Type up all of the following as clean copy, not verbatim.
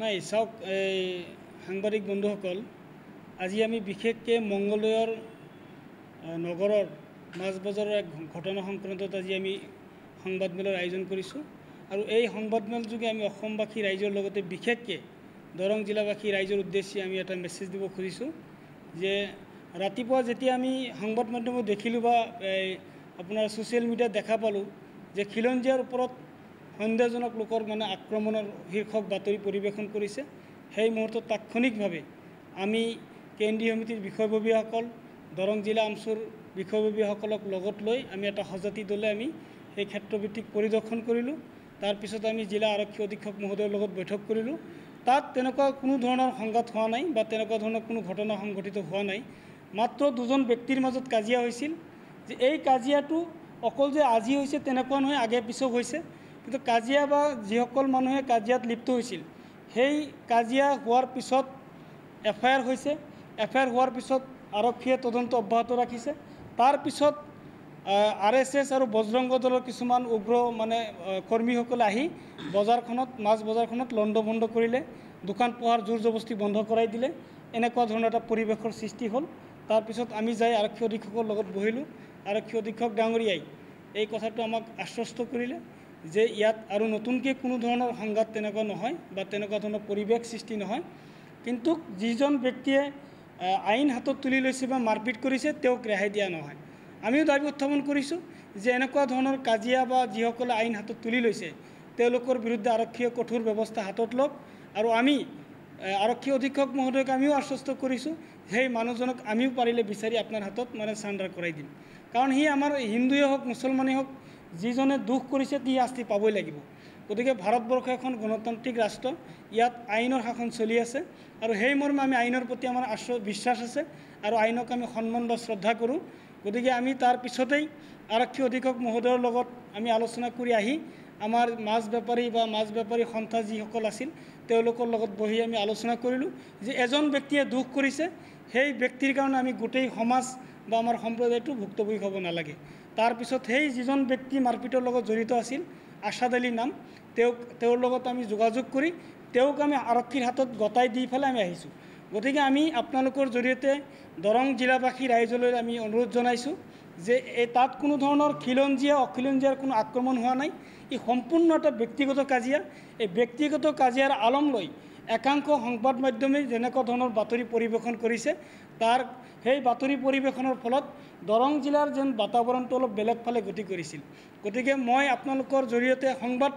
নাই চাওক সাংবাদিক বন্ধুসকল, আজি আমি বিশেষকৈ মংগলদৈৰ নগৰৰ মাছ বজাৰৰ এক ঘটনা সংক্ৰান্তত আজি আমি সংবাদমেলৰ আয়োজন কৰিছোঁ। আৰু এই সংবাদমেল যোগে আমি অসমবাসী ৰাইজৰ লগতে বিশেষকৈ দৰং জিলাবাসী ৰাইজৰ উদ্দেশ্যে আমি এটা মেছেজ দিব খুজিছোঁ যে ৰাতিপুৱা যেতিয়া আমি সংবাদ মাধ্যমত দেখিলোঁ বা আপোনাৰ ছ'চিয়েল মিডিয়াত দেখা পালোঁ যে খিলঞ্জীয়াৰ ওপৰত সন্দেহজনক লোকৰ আক্ৰমণৰ শীৰ্ষক বাতৰি পৰিৱেশন কৰিছে, সেই মুহূৰ্তত তাৎক্ষণিকভাৱে আমি কেন্দ্ৰীয় সমিতিৰ বিষয়ববীয়াসকল, দৰং জিলা আমচুৰ বিষয়ববীয়াসকলক লগত লৈ আমি এটা সজাতি দলে আমি সেই ক্ষেত্ৰভিত্তিক পৰিদৰ্শন কৰিলোঁ। তাৰপিছত আমি জিলা আৰক্ষী অধীক্ষক মহোদয়ৰ লগত বৈঠক কৰিলোঁ। তাত তেনেকুৱা কোনো ধৰণৰ সংঘাত হোৱা নাই বা তেনেকুৱা ধৰণৰ কোনো ঘটনা সংঘটিত হোৱা নাই। মাত্ৰ দুজন ব্যক্তিৰ মাজত কাজিয়া হৈছিল। যে এই কাজিয়াটো অকল যে আজি হৈছে তেনেকুৱা নহয়, আগে পিছক হৈছে। কিন্তু কাজিয়া বা যিসকল মানুহে কাজিয়াত লিপ্ত হৈছিল, সেই কাজিয়া হোৱাৰ পিছত FIR হৈছে। FIR হোৱাৰ পিছত আৰক্ষীয়ে তদন্ত অব্যাহত ৰাখিছে। তাৰপিছত RSS আৰু বজৰংগ দলৰ কিছুমান উগ্ৰ কৰ্মীসকলে আহি বজাৰখনত, মাছ বজাৰখনত লণ্ডভণ্ড কৰিলে, দোকান পোহাৰ জোৰ জবস্তি বন্ধ কৰাই দিলে। এনেকুৱা ধৰণৰ এটা পৰিৱেশৰ সৃষ্টি হ'ল। তাৰপিছত আমি যাই আৰক্ষী অধীক্ষকৰ লগত বহিলোঁ। আৰক্ষী অধীক্ষক ডাঙৰীয়াই এই কথাটো আমাক আশ্বস্ত কৰিলে যে ইয়াত আৰু নতুনকৈ কোনো ধৰণৰ সংঘাত তেনেকুৱা নহয় বা তেনেকুৱা ধৰণৰ পৰিৱেশ সৃষ্টি নহয়। কিন্তু যিজন ব্যক্তিয়ে আইন হাতত তুলি লৈছে বা মাৰপিট কৰিছে তেওঁক ৰেহাই দিয়া নহয়। আমিও দাবী উত্থাপন কৰিছোঁ যে এনেকুৱা ধৰণৰ কাজিয়া বা যিসকলে আইন হাতত তুলি লৈছে তেওঁলোকৰ বিৰুদ্ধে আৰক্ষীয়ে কঠোৰ ব্যৱস্থা হাতত লওক। আৰু আমি আৰক্ষী অধীক্ষক মহোদয়ক আমিও আশ্বস্ত কৰিছোঁ সেই মানুহজনক আমিও পাৰিলে বিচাৰি আপোনাৰ হাতত চাৰেণ্ডাৰ কৰাই দিম। কাৰণ সি আমাৰ হিন্দুৱে হওক মুছলমানেই হওক, যিজনে দুখ কৰিছে সি শাস্তি পাবই লাগিব। গতিকে ভাৰতবৰ্ষ এখন গণতান্ত্ৰিক ৰাষ্ট্ৰ, ইয়াত আইনৰ শাসন চলি আছে আৰু সেই মৰ্মে আমি আইনৰ প্ৰতি আমাৰ বিশ্বাস আছে আৰু আইনক আমি সন্মান বা শ্ৰদ্ধা কৰোঁ। গতিকে আমি তাৰ পিছতেই আৰক্ষী অধীক্ষক মহোদয়ৰ লগত আমি আলোচনা কৰি আহি আমাৰ মাছ বেপাৰী সন্থা যিসকল আছিল তেওঁলোকৰ লগত বহি আমি আলোচনা কৰিলোঁ যে এজন ব্যক্তিয়ে দুখ কৰিছে, সেই ব্যক্তিৰ কাৰণে আমি গোটেই সমাজ বা আমাৰ সম্প্ৰদায়টো ভুক্তভোগী হ'ব নালাগে। তাৰপিছত সেই যিজন ব্যক্তি মাৰপিটৰ লগত জড়িত আছিল, আছাদ আলী নাম, তেওঁৰ লগত আমি যোগাযোগ কৰি তেওঁক আমি আৰক্ষীৰ হাতত গতাই দি পেলাই আমি আহিছোঁ। গতিকে আমি আপোনালোকৰ জৰিয়তে দৰং জিলাবাসী ৰাইজলৈ আমি অনুৰোধ জনাইছোঁ যে তাত কোনো ধৰণৰ খিলঞ্জীয়া অখিলঞ্জীয়াৰ কোনো আক্ৰমণ হোৱা নাই। ই সম্পূৰ্ণ এটা ব্যক্তিগত কাজিয়া। এই ব্যক্তিগত কাজিয়াৰ আলম লৈ একাংশ সংবাদ মাধ্যমে যেনেকুৱা ধৰণৰ বাতৰি পৰিৱেশন কৰিছে, সেই বাতৰি পৰিৱেশনৰ ফলত দৰং জিলাৰ যেন বাতাবৰণটো অলপ বেলেগ ফালে গতি কৰিছিল। গতিকে মই আপোনালোকৰ জৰিয়তে সংবাদ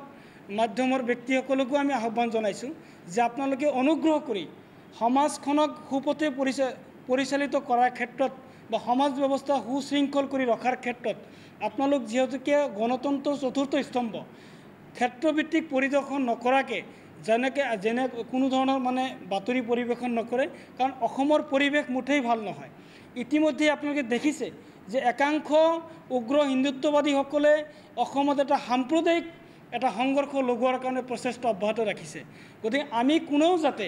মাধ্যমৰ ব্যক্তিসকলকো আমি আহ্বান জনাইছোঁ যে আপোনালোকে অনুগ্ৰহ কৰি সমাজখনক সুপথে পৰিচালিত কৰাৰ ক্ষেত্ৰত বা সমাজ ব্যৱস্থা সুশৃংখল কৰি ৰখাৰ ক্ষেত্ৰত আপোনালোক যিহেতুকে গণতন্ত্ৰৰ চতুৰ্থ স্তম্ভ, ক্ষেত্ৰভিত্তিক পৰিদৰ্শন নকৰাকৈ যেনে কোনো ধৰণৰ বাতৰি পৰিৱেশন নকৰে। কাৰণ অসমৰ পৰিৱেশ মুঠেই ভাল নহয়। ইতিমধ্যে আপোনালোকে দেখিছে যে একাংশ উগ্ৰ হিন্দুত্ববাদীসকলে অসমত এটা সাম্প্ৰদায়িক সংঘৰ্ষ লগোৱাৰ কাৰণে প্ৰচেষ্টা অব্যাহত ৰাখিছে। গতিকে আমি কোনেও যাতে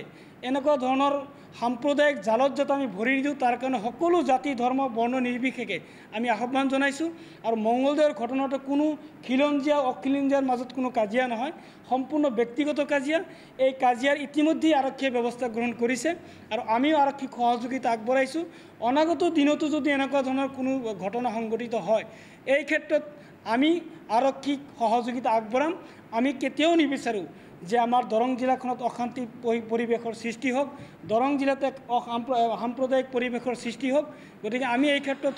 এনেকুৱা ধৰণৰ সাম্প্ৰদায়িক জালত যাতে আমি ভৰি নিদিওঁ, তাৰ কাৰণে সকলো জাতি ধৰ্ম বৰ্ণ নিৰ্বিশেষে আমি আহ্বান জনাইছোঁ। আৰু মংগলদৈৰ ঘটনাটো কোনো খিলঞ্জীয়া অখিলঞ্জীয়াৰ মাজত কোনো কাজিয়া নহয়, সম্পূৰ্ণ ব্যক্তিগত কাজিয়া। এই কাজিয়াৰ ইতিমধ্যেই আৰক্ষীয়ে ব্যৱস্থা গ্ৰহণ কৰিছে আৰু আমিও আৰক্ষীক সহযোগিতা আগবঢ়াইছোঁ। অনাগত দিনতো যদি এনেকুৱা ধৰণৰ কোনো ঘটনা সংঘটিত হয়, এই ক্ষেত্ৰত আমি আৰক্ষীক সহযোগিতা আগবঢ়াম। আমি কেতিয়াও নিবিচাৰোঁ যে আমাৰ দৰং জিলাখনত অশান্তি পৰিৱেশৰ সৃষ্টি হওক, দৰং জিলাত এক সাম্প্ৰদায়িক পৰিৱেশৰ সৃষ্টি হওক। গতিকে আমি এই ক্ষেত্ৰত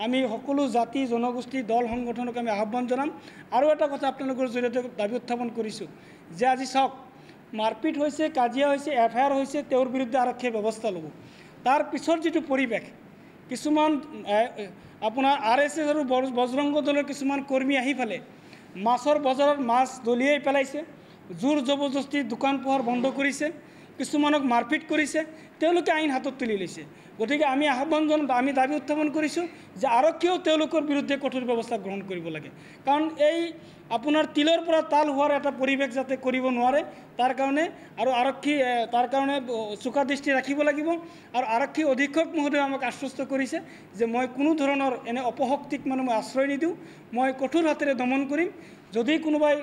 আমি সকলো জাতি জনগোষ্ঠী দল সংগঠনক আমি আহ্বান জনাম। আৰু এটা কথা আপোনালোকৰ জৰিয়তে দাবী উত্থাপন কৰিছোঁ যে আজি চাওক, মাৰপিট হৈছে, কাজিয়া হৈছে, FIR হৈছে, তেওঁৰ বিৰুদ্ধে আৰক্ষীয়ে ব্যৱস্থা ল'ব। তাৰ পিছৰ যিটো পৰিৱেশ, কিছুমান আপোনাৰ RSS আৰু বজৰংগ দলৰ কিছুমান কৰ্মী আহি পেলাই মাছৰ বজাৰত মাছ দলিয়াই পেলাইছে, জোৰ জবৰদস্তি দোকান পোহাৰ বন্ধ কৰিছে, কিছুমানক মাৰপিট কৰিছে, তেওঁলোকে আইন হাতত তুলি লৈছে। গতিকে আমি আমি দাবী উত্থাপন কৰিছোঁ যে আৰক্ষীয়েও তেওঁলোকৰ বিৰুদ্ধে কঠোৰ ব্যৱস্থা গ্ৰহণ কৰিব লাগে। কাৰণ এই আপোনাৰ তিলৰ পৰা তাল হোৱাৰ এটা পৰিৱেশ যাতে কৰিব নোৱাৰে, তাৰ কাৰণে আৰু আৰক্ষী তাৰ কাৰণে চোকা দৃষ্টি ৰাখিব লাগিব। আৰু আৰক্ষী অধীক্ষক মহোদয়ে আমাক আশ্বস্ত কৰিছে যে মই কোনো ধৰণৰ এনে অপশক্তিক মই আশ্ৰয় নিদিওঁ, মই কঠোৰ হাতেৰে দমন কৰিম। যদি কোনোবাই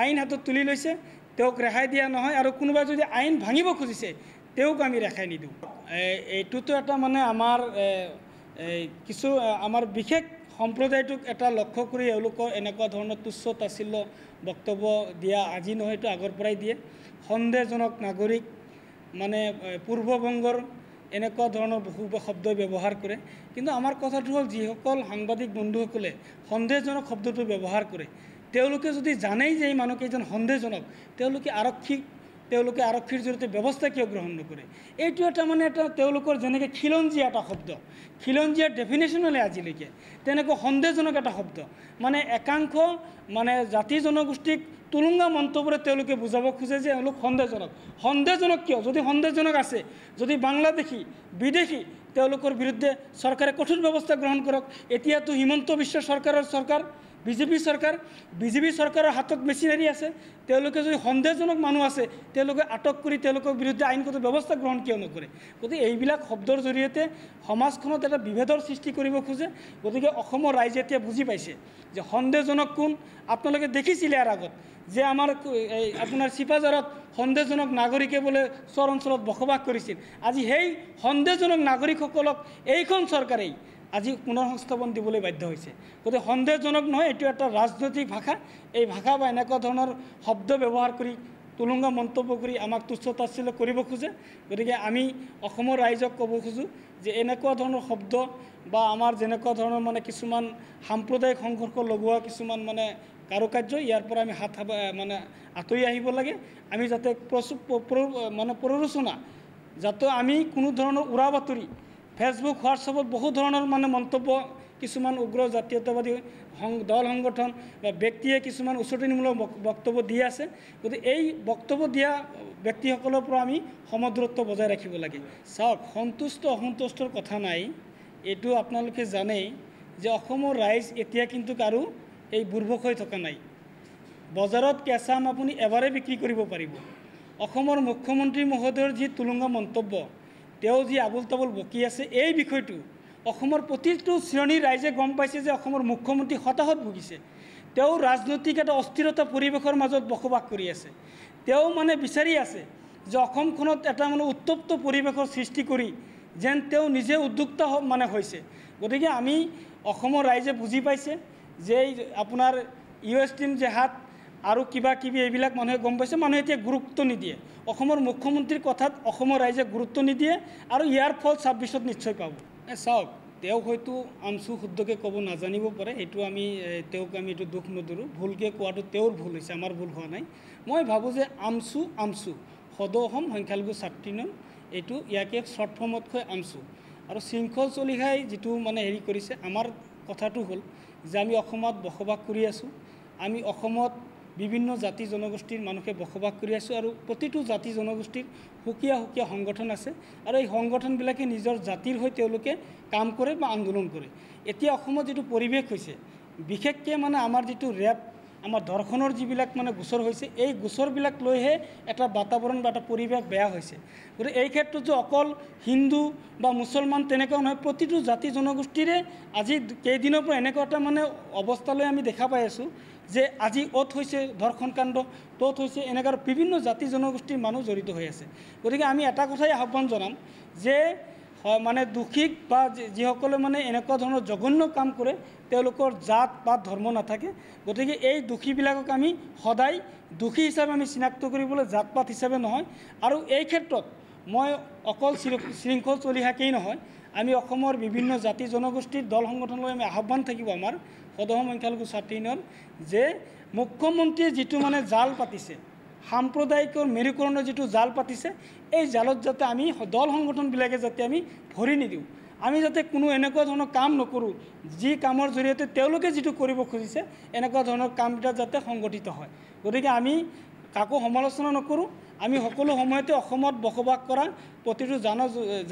আইন হাতত তুলি লৈছে তেওঁক ৰেহাই দিয়া নহয়, আৰু কোনোবাই যদি আইন ভাঙিব খুজিছে তেওঁক আমি ৰেহাই নিদিওঁ। এইটোতো এটা মানে আমাৰ কিছু আমাৰ বিশেষ সম্প্ৰদায়টোক এটা লক্ষ্য কৰি এওঁলোকৰ এনেকুৱা ধৰণৰ তুচ্ছ তাচ্ছিল্য বক্তব্য দিয়া আজি নহয়, এইটো আগৰ পৰাই দিয়ে। সন্দেহজনক নাগৰিক মানে পূৰ্ববংগৰ এনেকুৱা ধৰণৰ বহু শব্দ ব্যৱহাৰ কৰে। কিন্তু আমাৰ কথাটো হ'ল, যিসকল সাংবাদিক বন্ধুসকলে সন্দেহজনক শব্দটো ব্যৱহাৰ কৰে, তেওঁলোকে যদি জানেই যে এই মানুহকেইজন সন্দেহজনক, তেওঁলোকে আৰক্ষীৰ জৰিয়তে ব্যৱস্থা কিয় গ্ৰহণ নকৰে? এইটো এটা মানে এটা তেওঁলোকৰ যেনেকৈ খিলঞ্জীয়া এটা শব্দ, খিলঞ্জীয়াৰ ডেফিনেশ্যন হ'লে আজিলৈকে তেনেকুৱা সন্দেহজনক এটা শব্দ, মানে একাংশ মানে জাতি জনগোষ্ঠীক তুলুঙা মন্তব্যৰে তেওঁলোকে বুজাব খোজে যে এওঁলোক সন্দেহজনক কিয়? যদি সন্দেহজনক আছে, যদি বাংলাদেশী বিদেশী, তেওঁলোকৰ বিৰুদ্ধে চৰকাৰে কঠোৰ ব্যৱস্থা গ্ৰহণ কৰক। এতিয়াতো হিমন্ত বিশ্ব চৰকাৰৰ চৰকাৰ, বিজেপি চৰকাৰৰ হাতত মেচিনাৰী আছে। তেওঁলোকে যদি সন্দেহজনক মানুহ আছে, তেওঁলোকে আটক কৰি তেওঁলোকৰ বিৰুদ্ধে আইনগত ব্যৱস্থা গ্ৰহণ কিয় নকৰে? গতিকে এইবিলাক শব্দৰ জৰিয়তে সমাজখনত এটা বিভেদৰ সৃষ্টি কৰিব খোজে। গতিকে অসমৰ ৰাইজে এতিয়া বুজি পাইছে যে সন্দেহজনক কোন। আপোনালোকে দেখিছিলে ইয়াৰ আগত যে আমাৰ আপোনাৰ চিপাঝাৰত সন্দেহজনক নাগৰিকে বোলে চৰ অঞ্চলত বসবাস কৰিছিল। আজি সেই সন্দেহজনক নাগৰিকসকলক এইখন চৰকাৰেই আজি পুনৰ সংস্থাপন দিবলৈ বাধ্য হৈছে। গতিকে সন্দেহজনক নহয়, এইটো এটা ৰাজনৈতিক ভাষা। এই ভাষা বা এনেকুৱা ধৰণৰ শব্দ ব্যৱহাৰ কৰি তুলুঙা মন্তব্য কৰি আমাক তুচ্ছ তাচ্ছিল্য কৰিব খোজে। গতিকে আমি অসমৰ ৰাইজক ক'ব খোজোঁ যে এনেকুৱা ধৰণৰ শব্দ বা আমাৰ যেনেকুৱা ধৰণৰ মানে কিছুমান সাম্প্ৰদায়িক সংঘৰ্ষ লগোৱা কিছুমান মানে কাৰুকাৰ্য, ইয়াৰ পৰা আমি মানে আঁতৰি আহিব লাগে। আমি যাতে প্ৰৰোচনা, যাতে আমি কোনো ধৰণৰ উৰা বাতৰি ফেচবুক হোৱাটছআপত বহু ধৰণৰ মানে মন্তব্য কিছুমান উগ্ৰ জাতীয়তাবাদী দল সংগঠন বা ব্যক্তিয়ে কিছুমান উচতনিমূলক বক্তব্য দি আছে। গতিকে এই বক্তব্য দিয়া ব্যক্তিসকলৰ পৰা আমি সমদূৰত্ব বজাই ৰাখিব লাগে। চাওক, সন্তুষ্ট অসন্তুষ্টৰ কথা নাই, এইটো আপোনালোকে জানেই যে অসমৰ ৰাইজ এতিয়া কিন্তু কাৰো এই বুৰ্বক হৈ থকা নাই। বজাৰত কেঁচা আম আপুনি এবাৰে বিক্ৰী কৰিব পাৰিব। অসমৰ মুখ্যমন্ত্ৰী মহোদয়ৰ যি তুলুঙা মন্তব্য, তেওঁ যি আবুল তাবুল বকি আছে, এই বিষয়টো অসমৰ প্ৰতিটো শ্ৰেণীৰ ৰাইজে গম পাইছে যে অসমৰ মুখ্যমন্ত্ৰী হতাশত ভুগিছে। তেওঁ ৰাজনৈতিক এটা অস্থিৰতা পৰিৱেশৰ মাজত বসবাস কৰি আছে। তেওঁ মানে বিচাৰি আছে যে অসমখনত এটা মানে উত্তপ্ত পৰিৱেশৰ সৃষ্টি কৰি যেন তেওঁ নিজে উদ্যোক্তা মানে হৈছে। গতিকে আমি অসমৰ ৰাইজে বুজি পাইছে যে আপোনাৰ US টিম জেহাদ আৰু কিবা কিবি এইবিলাক মানুহে গম পাইছে। মানুহে এতিয়া গুৰুত্ব নিদিয়ে, অসমৰ মুখ্যমন্ত্ৰীৰ কথাত অসমৰ ৰাইজে গুৰুত্ব নিদিয়ে, আৰু ইয়াৰ ফল 26ত নিশ্চয় পাব। চাওক, তেওঁক হয়তো আমচু শুদ্ধকৈ ক'ব নাজানিব পাৰে, এইটো আমি তেওঁক আমি এইটো দুখ নধৰোঁ। ভুলকৈ কোৱাটো তেওঁৰ ভুল হৈছে, আমাৰ ভুল হোৱা নাই। মই ভাবোঁ যে আমচু সদৌ অসম সংখ্যালঘু ছাত্ৰী নম, এইটো ইয়াকে শ্বৰ্ট ফৰ্মতকৈ আমচু। আৰু শৃংখল চলিহাই যিটো মানে হেৰি কৰিছে, আমাৰ কথাটো হ'ল যে আমি অসমত বসবাস কৰি আছোঁ। আমি অসমত বিভিন্ন জাতি জনগোষ্ঠীৰ মানুহে বসবাস কৰি আছোঁ, আৰু প্ৰতিটো জাতি জনগোষ্ঠীৰ সুকীয়া সংগঠন আছে, আৰু এই সংগঠনবিলাকে নিজৰ জাতিৰ হৈ তেওঁলোকে কাম কৰে বা আন্দোলন কৰে। এতিয়া অসমত যিটো পৰিৱেশ হৈছে, বিশেষকৈ মানে আমাৰ যিটো ৰেপ, আমাৰ ধৰ্ষণৰ যিবিলাক মানে গোচৰ হৈছে, এই গোচৰবিলাক লৈহে এটা বাতাবৰণ বা এটা পৰিৱেশ বেয়া হৈছে। গতিকে এই ক্ষেত্ৰত যে অকল হিন্দু বা মুছলমান তেনেকুৱা নহয়, প্ৰতিটো জাতি জনগোষ্ঠীৰে আজি কেইদিনৰ পৰা এনেকুৱা এটা মানে অৱস্থালৈ আমি দেখা পাই আছোঁ যে আজি অ'ত হৈছে ধৰ্ষণ কাণ্ড, ত'ত হৈছে এনেকুৱা বিভিন্ন জাতি জনগোষ্ঠীৰ মানুহ জড়িত হৈ আছে। গতিকে আমি এটা কথাই আহ্বান জনাম যে মানে দোষীক বা যিসকলে মানে এনেকুৱা ধৰণৰ জঘন্য কাম কৰে, তেওঁলোকৰ জাত বা ধৰ্ম নাথাকে। গতিকে এই দোষীবিলাকক আমি সদায় দোষী হিচাপে আমি চিনাক্ত কৰিবলৈ জাত পাত হিচাপে নহয়। আৰু এই ক্ষেত্ৰত মই অকল শৃংখল চলিহাকেই নহয়, আমি অসমৰ বিভিন্ন জাতি জনগোষ্ঠীৰ দল সংগঠনলৈ আমি আহ্বান থাকিব আমাৰ সদৌ অসম সংখ্যালঘু ছাত্ৰী ইউনিয়ন, যে মুখ্যমন্ত্ৰীয়ে যিটো মানে জাল পাতিছে, সাম্প্ৰদায়িকৰ মেৰুকৰণৰ যিটো জাল পাতিছে, এই জালত যাতে আমি দল সংগঠনবিলাকে যাতে আমি ভৰি নিদিওঁ। আমি যাতে কোনো এনেকুৱা ধৰণৰ কাম নকৰোঁ যি কামৰ জৰিয়তে তেওঁলোকে যিটো কৰিব খুজিছে, এনেকুৱা ধৰণৰ কামবিলাক যাতে সংগঠিত হয়। গতিকে আমি কাকো সমালোচনা নকৰোঁ, আমি সকলো সময়তে অসমত বসবাস কৰা প্ৰতিটো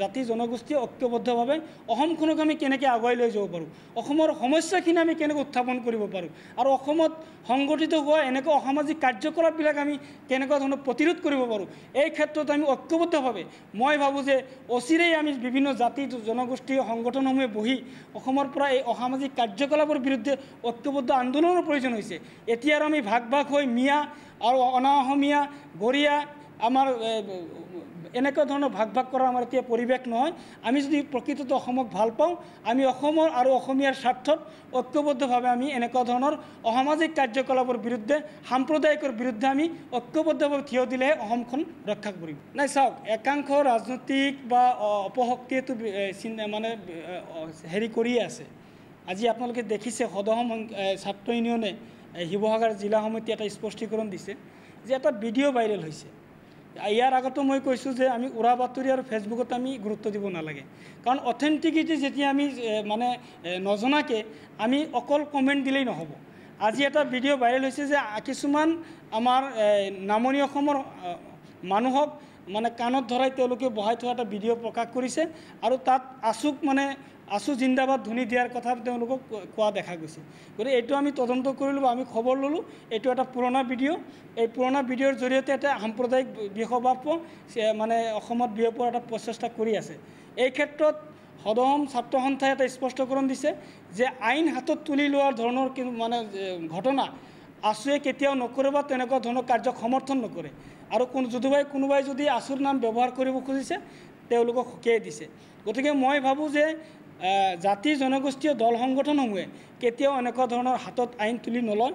জাতি জনগোষ্ঠী ঐক্যবদ্ধভাৱে অসমখনক আমি কেনেকৈ আগুৱাই লৈ যাব পাৰোঁ, অসমৰ সমস্যাখিনি আমি কেনেকৈ উত্থাপন কৰিব পাৰোঁ, আৰু অসমত সংগঠিত হোৱা এনেকুৱা অসামাজিক কাৰ্যকলাপবিলাক আমি কেনেকুৱা ধৰণৰ প্ৰতিৰোধ কৰিব পাৰোঁ, এই ক্ষেত্ৰত আমি ঐক্যবদ্ধভাৱে মই ভাবোঁ যে অচিৰেই আমি বিভিন্ন জাতি জনগোষ্ঠী সংগঠনসমূহে বহি অসমৰ পৰা এই অসামাজিক কাৰ্যকলাপৰ বিৰুদ্ধে ঐক্যবদ্ধ আন্দোলনৰ প্ৰয়োজন হৈছে। এতিয়া আৰু আমি ভাগ ভাগ হৈ মিয়া আৰু অনা অসমীয়া গৰীয়া আমাৰ এনেকুৱা ধৰণৰ ভাগ ভাগ কৰাৰ আমাৰ এতিয়া পৰিৱেশ নহয়। আমি যদি প্ৰকৃততে অসমক ভাল পাওঁ, আমি অসমৰ আৰু অসমীয়াৰ স্বাৰ্থত ঐক্যবদ্ধভাৱে আমি এনেকুৱা ধৰণৰ অসামাজিক কাৰ্যকলাপৰ বিৰুদ্ধে সাম্প্ৰদায়িকৰ বিৰুদ্ধে আমি ঐক্যবদ্ধভাৱে থিয় দিলেহে অসমখন ৰক্ষা কৰিম। নাই চাওক, একাংশ ৰাজনৈতিক বা অপশক্তিয়েতো মানে হেৰি কৰিয়ে আছে। আজি আপোনালোকে দেখিছে সদহম ছাত্ৰ ইউনিয়নে শিৱসাগৰ জিলা সমিতি এটা স্পষ্টীকৰণ দিছে যে এটা ভিডিঅ' ভাইৰেল হৈছে। ইয়াৰ আগতো মই কৈছোঁ যে আমি উৰা বাতৰি আৰু ফেচবুকত আমি গুৰুত্ব দিব নালাগে, কাৰণ অথেণ্টিকিটি যেতিয়া আমি মানে নজনাকৈ আমি অকল কমেণ্ট দিলেই নহ'ব। আজি এটা ভিডিঅ' ভাইৰেল হৈছে যে কিছুমান আমাৰ নামনি অসমৰ মানুহক মানে কাণত ধৰাই তেওঁলোকে বহাই থোৱা এটা ভিডিঅ' প্ৰকাশ কৰিছে, আৰু তাত আছু জিন্দাবাদ ধ্বনি দিয়াৰ কথা তেওঁলোকক কোৱা দেখা গৈছে। গতিকে এইটো আমি তদন্ত কৰিলোঁ, আমি খবৰ ল'লোঁ, এইটো এটা পুৰণা ভিডিঅ'। এই পুৰণা ভিডিঅ'ৰ জৰিয়তে এটা সাম্প্ৰদায়িক বিষভাৱ মানে অসমত বিয়পোৱাৰ এটা প্ৰচেষ্টা কৰি আছে। এই ক্ষেত্ৰত সদহম ছাত্ৰ সন্থাই এটা স্পষ্টীকৰণ দিছে যে আইন হাতত তুলি লোৱাৰ ধৰণৰ মানে ঘটনা আছুৱে কেতিয়াও নকৰে বা তেনেকুৱা ধৰণৰ কাৰ্যক সমৰ্থন নকৰে, আৰু কোনোবাই যদি আছুৰ নাম ব্যৱহাৰ কৰিব খুজিছে তেওঁলোকক সকীয়াই দিছে। গতিকে মই ভাবোঁ যে জাতি জনগোষ্ঠীয় দল সংগঠনসমূহে কেতিয়াও এনেকুৱা ধৰণৰ হাতত আইন তুলি নলয়।